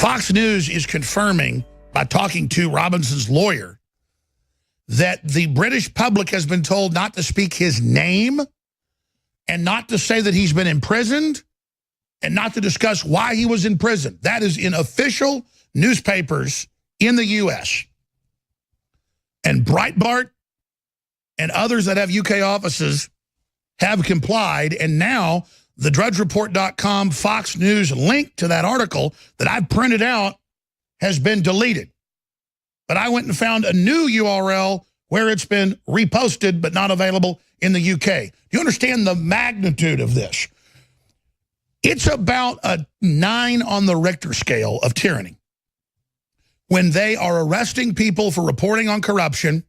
Fox News is confirming, by talking to Robinson's lawyer, that the British public has been told not to speak his name and not to say that he's been imprisoned and not to discuss why he was in prison. That is in official newspapers in the U.S. And Breitbart and others that have UK offices have complied, and now the drudgereport.com Fox News link to that article that I printed out has been deleted. But I went and found a new URL where it's been reposted but not available in the UK. Do you understand the magnitude of this? It's about a 9 on the Richter scale of tyranny when they are arresting people for reporting on corruption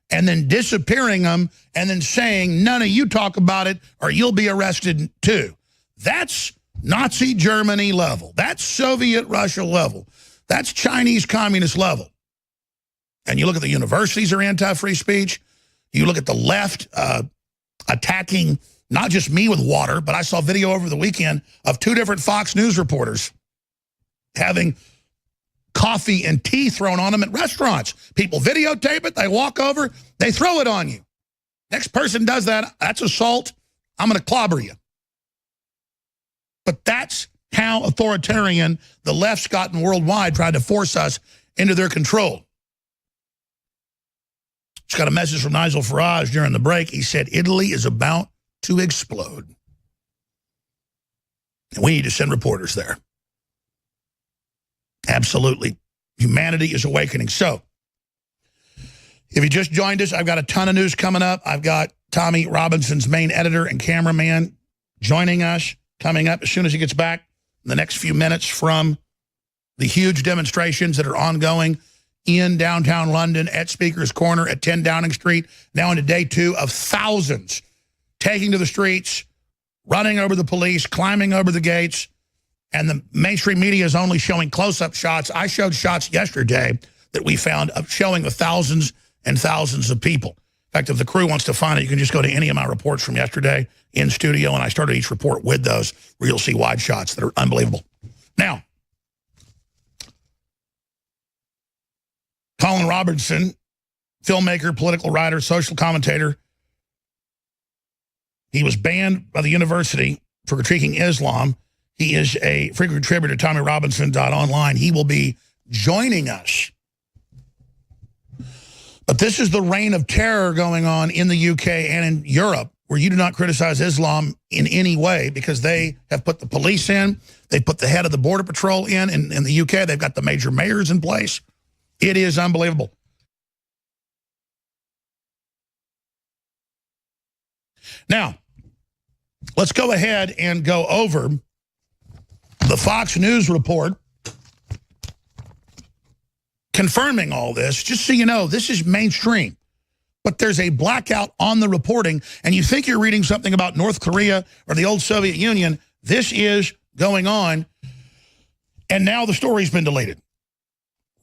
and then disappearing them and then saying, none of you talk about it or you'll be arrested too. That's Nazi Germany level. That's Soviet Russia level. That's Chinese communist level. And you look at the universities are anti-free speech. You look at the left attacking not just me with water, but I saw video over the weekend of 2 different Fox News reporters having coffee and tea thrown on them at restaurants. People videotape it, they walk over, they throw it on you. Next person does that, that's assault, I'm going to clobber you. But that's how authoritarian the left's gotten worldwide, trying to force us into their control. Just got a message from Nigel Farage during the break. He said, Italy is about to explode. And we need to send reporters there. Absolutely. Humanity is awakening. So, if you just joined us, I've got a ton of news coming up. I've got Tommy Robinson's main editor and cameraman joining us, coming up as soon as he gets back in the next few minutes from the huge demonstrations that are ongoing in downtown London at Speaker's Corner at 10 Downing Street, now into day 2 of thousands taking to the streets, running over the police, climbing over the gates, and the mainstream media is only showing close-up shots. I showed shots yesterday that we found of showing the thousands and thousands of people. In fact, if the crew wants to find it, you can just go to any of my reports from yesterday in studio, and I started each report with those where you'll see wide shots that are unbelievable. Now, Colin Robertson, filmmaker, political writer, social commentator, he was banned by the university for critiquing Islam. He is a frequent contributor to TommyRobinson.online. He will be joining us. But this is the reign of terror going on in the UK and in Europe, where you do not criticize Islam in any way because they have put the police in. They put the head of the Border Patrol in the UK. They've got the major mayors in place. It is unbelievable. Now, let's go ahead and go over the Fox News report confirming all this. Just so you know, this is mainstream. But there's a blackout on the reporting, and you think you're reading something about North Korea or the old Soviet Union. This is going on, and now the story's been deleted.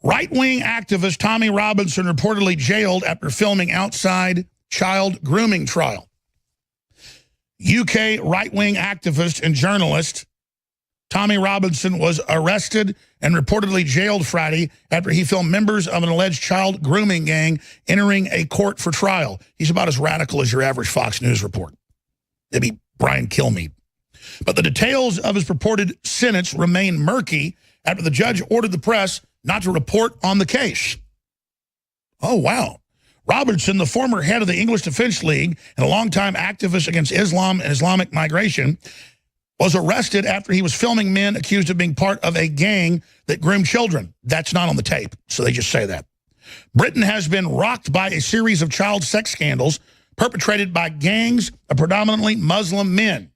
Right-wing activist Tommy Robinson reportedly jailed after filming outside child grooming trial. UK right-wing activist and journalist Tommy Robinson was arrested and reportedly jailed Friday after he filmed members of an alleged child grooming gang entering a court for trial. He's about as radical as your average Fox News report. Maybe Brian Kilmeade. But the details of his purported sentence remain murky after the judge ordered the press not to report on the case. Oh, wow. Robertson, the former head of the English Defense League and a longtime activist against Islam and Islamic migration, was arrested after he was filming men accused of being part of a gang that groomed children. That's not on the tape, so they just say that. Britain has been rocked by a series of child sex scandals perpetrated by gangs of predominantly Muslim men.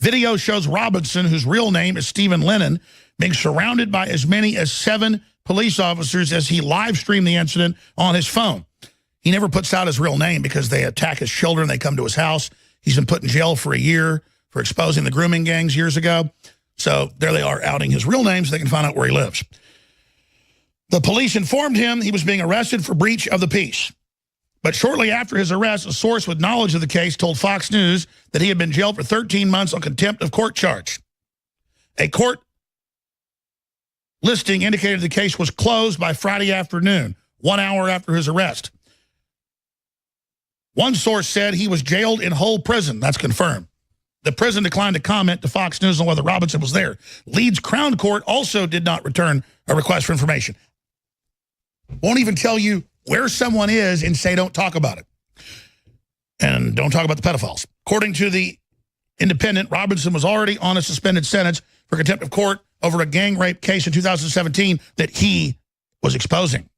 Video shows Robinson, whose real name is Stephen Lennon, being surrounded by as many as 7 police officers as he live-streamed the incident on his phone. He never puts out his real name because they attack his children. They come to his house. He's been put in jail for a year for exposing the grooming gangs years ago. So there they are outing his real name so they can find out where he lives. The police informed him he was being arrested for breach of the peace. But shortly after his arrest, a source with knowledge of the case told Fox News that he had been jailed for 13 months on contempt of court charge. A court listing indicated the case was closed by Friday afternoon, 1 hour after his arrest. One source said he was jailed in Hull Prison. That's confirmed. The prison declined to comment to Fox News on whether Robinson was there. Leeds Crown Court also did not return a request for information. Won't even tell you where someone is and say don't talk about it. And don't talk about the pedophiles. According to the Independent, Robinson was already on a suspended sentence for contempt of court over a gang rape case in 2017 that he was exposing.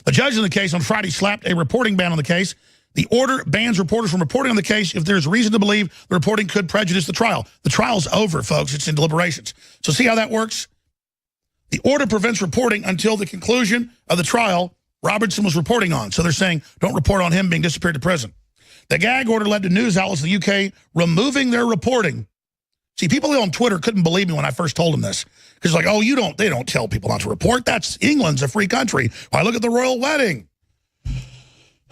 The judge in the case on Friday slapped a reporting ban on the case. The order bans reporters from reporting on the case if there's reason to believe the reporting could prejudice the trial. The trial's over, folks. It's in deliberations. So see how that works? The order prevents reporting until the conclusion of the trial Robinson was reporting on. So they're saying don't report on him being disappeared to prison. The gag order led to news outlets in the UK removing their reporting. See, people on Twitter couldn't believe me when I first told them this. Because like, oh, they don't tell people not to report. That's England's a free country. Why, look at the royal wedding.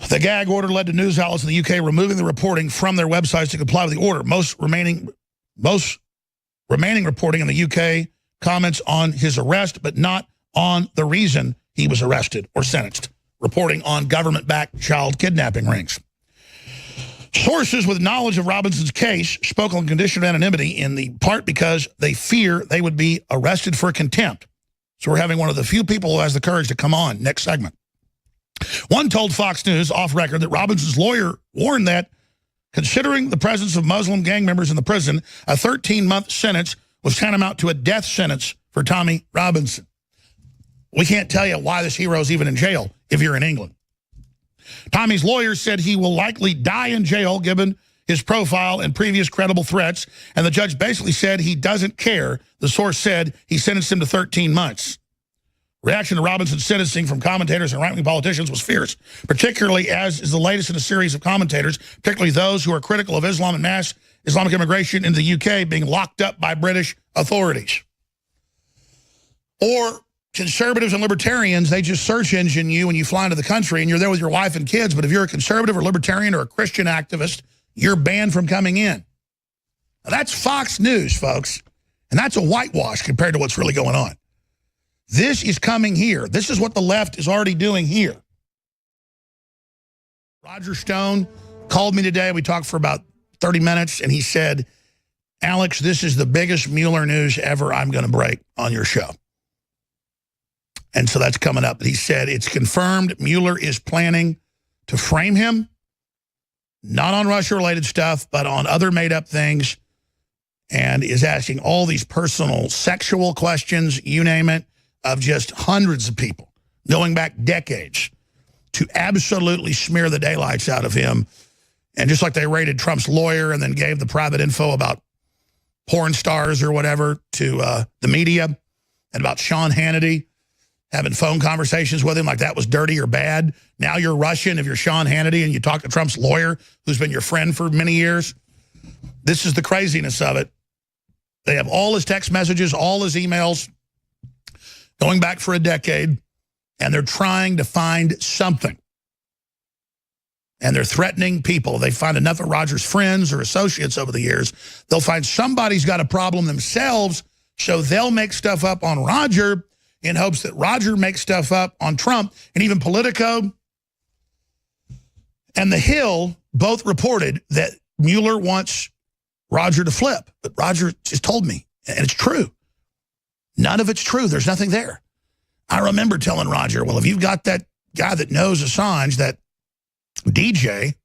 The gag order led to news outlets in the UK removing the reporting from their websites to comply with the order. Most remaining reporting in the UK comments on his arrest, but not on the reason he was arrested or sentenced. Reporting on government-backed child kidnapping rings. Sources with knowledge of Robinson's case spoke on condition of anonymity in the part because they fear they would be arrested for contempt. So we're having one of the few people who has the courage to come on. Next segment. One told Fox News off record that Robinson's lawyer warned that considering the presence of Muslim gang members in the prison, a 13-month sentence was tantamount to a death sentence for Tommy Robinson. We can't tell you why this hero is even in jail if you're in England. Tommy's lawyer said he will likely die in jail given his profile and previous credible threats, and the judge basically said he doesn't care. The source said he sentenced him to 13 months. Reaction to Robinson's sentencing from commentators and right-wing politicians was fierce, particularly as is the latest in a series of commentators, particularly those who are critical of Islam and mass Islamic immigration into the UK being locked up by British authorities. Or conservatives and libertarians, they just search engine you when you fly into the country and you're there with your wife and kids, but if you're a conservative or libertarian or a Christian activist, you're banned from coming in. Now, that's Fox News, folks, and that's a whitewash compared to what's really going on. This is coming here. This is what the left is already doing here. Roger Stone called me today. We talked for about 30 minutes, and he said, Alex, this is the biggest Mueller news ever I'm going to break on your show. And so that's coming up. He said it's confirmed Mueller is planning to frame him, not on Russia-related stuff, but on other made-up things, and is asking all these personal sexual questions, you name it, of just hundreds of people going back decades to absolutely smear the daylights out of him. And just like they raided Trump's lawyer and then gave the private info about porn stars or whatever to the media and about Sean Hannity having phone conversations with him like that was dirty or bad. Now you're Russian if you're Sean Hannity and you talk to Trump's lawyer who's been your friend for many years. This is the craziness of it. They have all his text messages, all his emails, going back for a decade, and they're trying to find something. And they're threatening people. They find enough of Roger's friends or associates over the years. They'll find somebody's got a problem themselves, so they'll make stuff up on Roger in hopes that Roger makes stuff up on Trump. And even Politico and The Hill both reported that Mueller wants Roger to flip. But Roger just told me, and it's true. None of it's true. There's nothing there. I remember telling Roger, well, if you've got that guy that knows Assange, that DJ,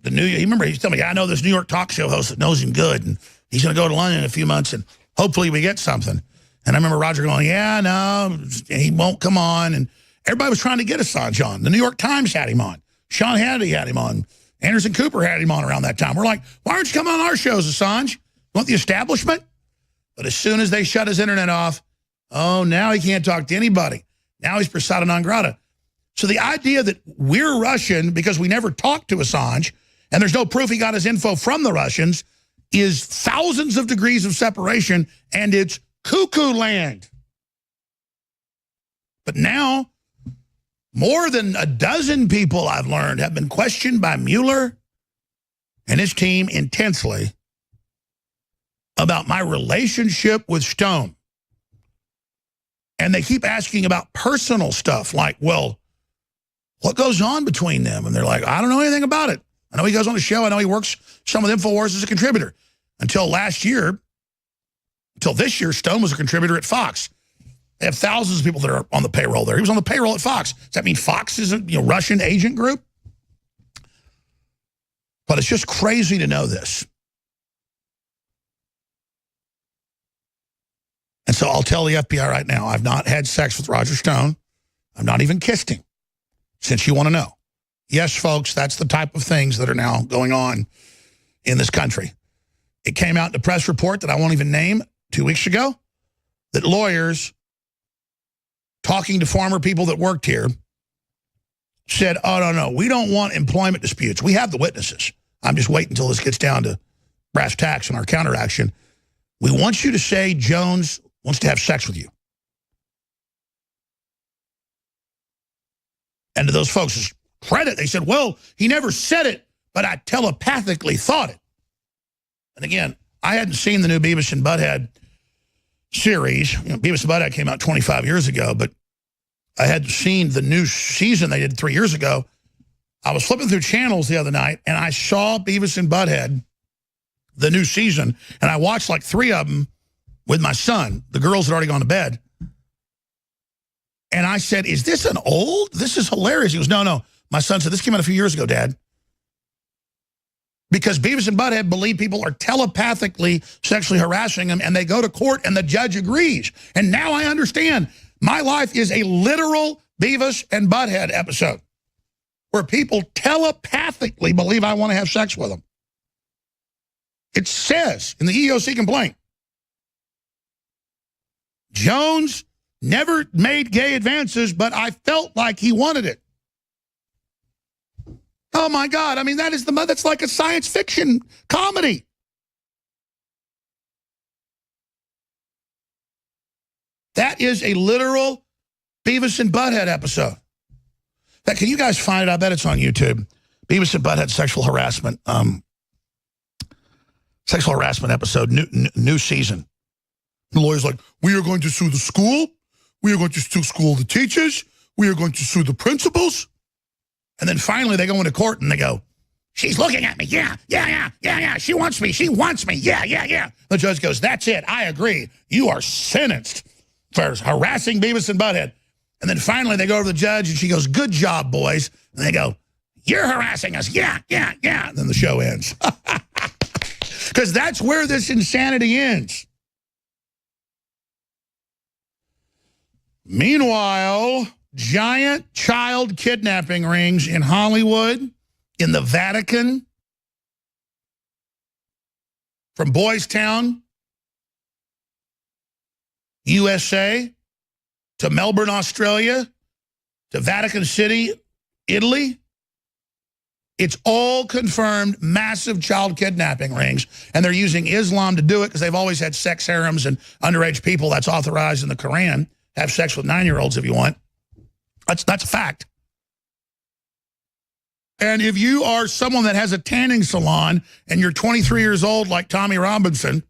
you remember he's telling me, I know this New York talk show host that knows him good, and he's going to go to London in a few months, and hopefully we get something. And I remember Roger going, yeah, no, he won't come on. And everybody was trying to get Assange on. The New York Times had him on. Sean Hannity had him on. Anderson Cooper had him on around that time. We're like, why aren't you coming on our shows, Assange? You want the establishment? But as soon as they shut his internet off, oh, now he can't talk to anybody. Now he's persona non grata. So the idea that we're Russian because we never talked to Assange and there's no proof he got his info from the Russians is thousands of degrees of separation, and it's cuckoo land. But now, more than a dozen people I've learned have been questioned by Mueller and his team intensely about my relationship with Stone. And they keep asking about personal stuff like, well, what goes on between them? And they're like, I don't know anything about it. I know he goes on the show. I know he works some with Infowars as a contributor. Until this year, Stone was a contributor at Fox. They have thousands of people that are on the payroll there. He was on the payroll at Fox. Does that mean Fox is a Russian agent group? But it's just crazy to know this. And so I'll tell the FBI right now, I've not had sex with Roger Stone. I've not even kissed him, since you want to know. Yes, folks, that's the type of things that are now going on in this country. It came out in a press report that I won't even name 2 weeks ago, that lawyers talking to former people that worked here said, oh, no, we don't want employment disputes. We have the witnesses. I'm just waiting until this gets down to brass tacks and our counteraction. We want you to say Jones wants to have sex with you. And to those folks' credit, they said, well, he never said it, but I telepathically thought it. And again, I hadn't seen the new Beavis and Butthead series. Beavis and Butthead came out 25 years ago, but I had seen the new season they did 3 years ago. I was flipping through channels the other night, and I saw Beavis and Butthead, the new season, and I watched like 3 of them with my son. The girls had already gone to bed. And I said, is this an old? This is hilarious. He goes, no. My son said, this came out a few years ago, Dad. Because Beavis and Butthead believe people are telepathically sexually harassing them, and they go to court, and the judge agrees. And now I understand. My life is a literal Beavis and Butthead episode where people telepathically believe I want to have sex with them. It says in the EEOC complaint, Jones never made gay advances, but I felt like he wanted it. Oh, my God. I mean, that's like a science fiction comedy. That is a literal Beavis and Butthead episode. Can you guys find it? I bet it's on YouTube. Beavis and Butthead sexual harassment episode, new season. The lawyer's like, we are going to sue the school. We are going to sue the teachers. We are going to sue the principals. And then finally they go into court and they go, she's looking at me. Yeah. She wants me. Yeah. The judge goes, that's it. I agree. You are sentenced for harassing Beavis and Butthead. And then finally they go to the judge and she goes, good job, boys. And they go, you're harassing us. Yeah. And then the show ends. Because that's where this insanity ends. Meanwhile, giant child kidnapping rings in Hollywood, in the Vatican, from Boys Town, USA, to Melbourne, Australia, to Vatican City, Italy. It's all confirmed massive child kidnapping rings, and they're using Islam to do it because they've always had sex harems and underage people. That's authorized in the Quran. Have sex with 9-year-olds if you want. That's a fact. And if you are someone that has a tanning salon and you're 23 years old like Tommy Robinson,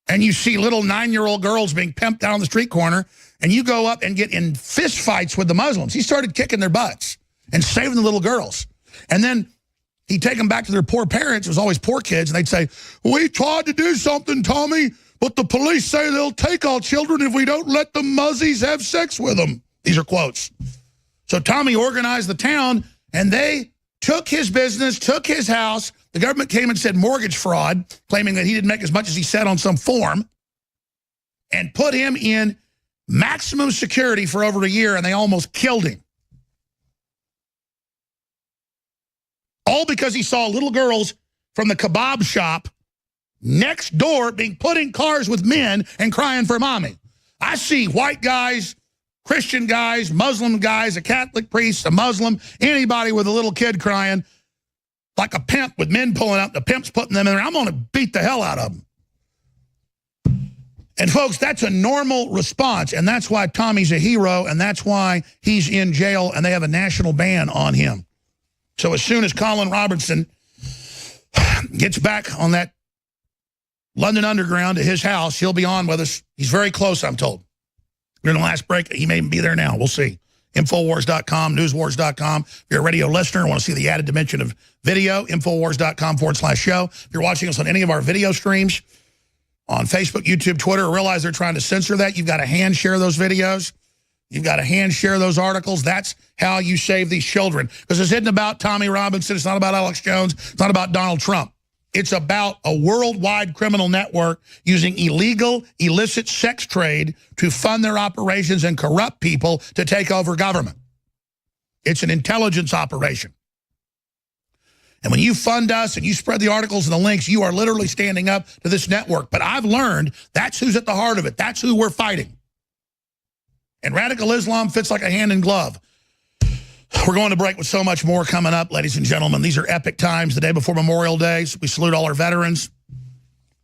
and you see little 9-year-old girls being pimped down the street corner, and you go up and get in fist fights with the Muslims. He started kicking their butts and saving the little girls. And then he'd take them back to their poor parents. It was always poor kids. And they'd say, we tried to do something, Tommy, but the police say they'll take all children if we don't let the muzzies have sex with them. These are quotes. So Tommy organized the town, and they took his business, took his house. The government came and said mortgage fraud, claiming that he didn't make as much as he said on some form, and put him in maximum security for over a year, and they almost killed him. All because he saw little girls from the kebab shop next door being put in cars with men and crying for mommy. I see white guys, Christian guys, Muslim guys, a Catholic priest, a Muslim, anybody with a little kid crying like a pimp with men pulling up, the pimp's putting them in there. I'm going to beat the hell out of them. And folks, that's a normal response, and that's why Tommy's a hero, and that's why he's in jail, and they have a national ban on him. So as soon as Colin Robertson gets back on that London Underground to his house, he'll be on with us. He's very close, I'm told. during the last break. He may even be there now. We'll see. Infowars.com, newswars.com. If you're a radio listener and want to see the added dimension of video, Infowars.com/show. If you're watching us on any of our video streams on Facebook, YouTube, Twitter, realize they're trying to censor that. You've got to hand share those videos. You've got to hand share those articles. That's how you save these children. Because this isn't about Tommy Robinson. It's not about Alex Jones. It's not about Donald Trump. It's about a worldwide criminal network using illegal, illicit sex trade to fund their operations and corrupt people to take over government. It's an intelligence operation. And when you fund us and you spread the articles and the links, you are literally standing up to this network. But I've learned that's who's at the heart of it. That's who we're fighting. And radical Islam fits like a hand in glove. We're going to break with so much more coming up, ladies and gentlemen. These are epic times, the day before Memorial Day. So we salute all our veterans.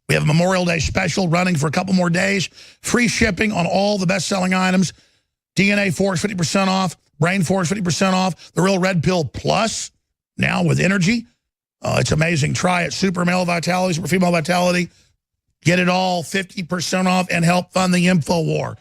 We have a Memorial Day special running for a couple more days. Free shipping on all the best-selling items. DNA Force 50% off. Brain Force 50% off. The Real Red Pill Plus, now with energy. It's amazing. Try it. Super Male Vitality, Super Female Vitality. Get it all 50% off and help fund the Infowar.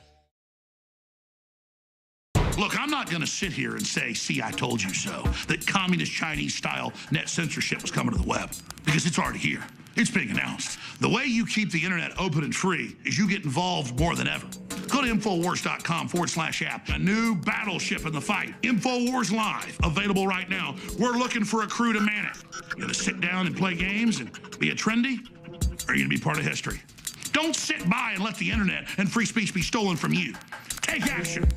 Look, I'm not going to sit here and say, see, I told you so, that communist Chinese-style net censorship was coming to the web, because it's already here. It's being announced. The way you keep the internet open and free is you get involved more than ever. Go to Infowars.com/app. A new battleship in the fight. Infowars Live, available right now. We're looking for a crew to man it. You going to sit down and play games and be a trendy? Or are you going to be part of history? Don't sit by and let the internet and free speech be stolen from you. Take action.